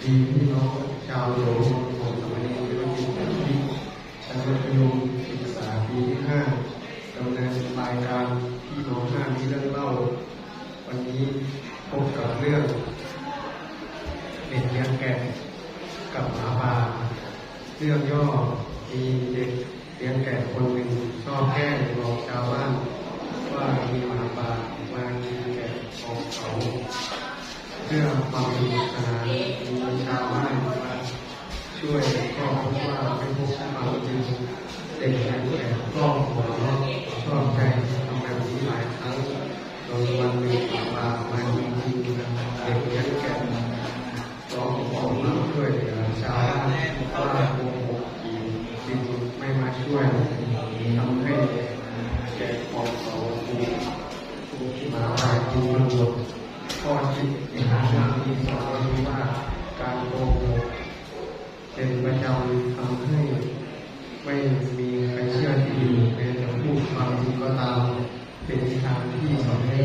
ดีพี่น้องชาวโยมของสมัยนี้ที่ชั้นมัธยมศึกษาปีที่5ดำเนินรายการพี่น้อง5มีเรื่องเล่าวันนี้พบกับเรื่องเด็กเลี้ยงแกะกับหมาป่าเรื่องย่อมีเด็กเลี้ยงแกะคนหนึ่งชอบแกล้งหลอกชาวบ้านว่ามีหมาป่ามากินแกะของเขาเพื่อความสนุกสนานมีชาวบ้านมาช่วยก็พบว่าไม่พบความจริงเด็กเลี้ยงแกะก็หัวเราะชอบใจทำแบบนี้หลายครั้งจนวันหนึ่งหมาป่ามาจริงๆเด็กเลี้ยงแกะร้องขอความช่วยเหลือชาวบ้านว่าโกหกจริงไม่มาช่วยทำให้แกะของเขาหมาป่ากินมันหมดข้อคิดในทางที่สอนว่าการโกหกเป็นประจำทำให้ไม่มีใครเชื่อที่อยู่แม้จะพูดความจริงก็ตามเป็นทางที่สอนให้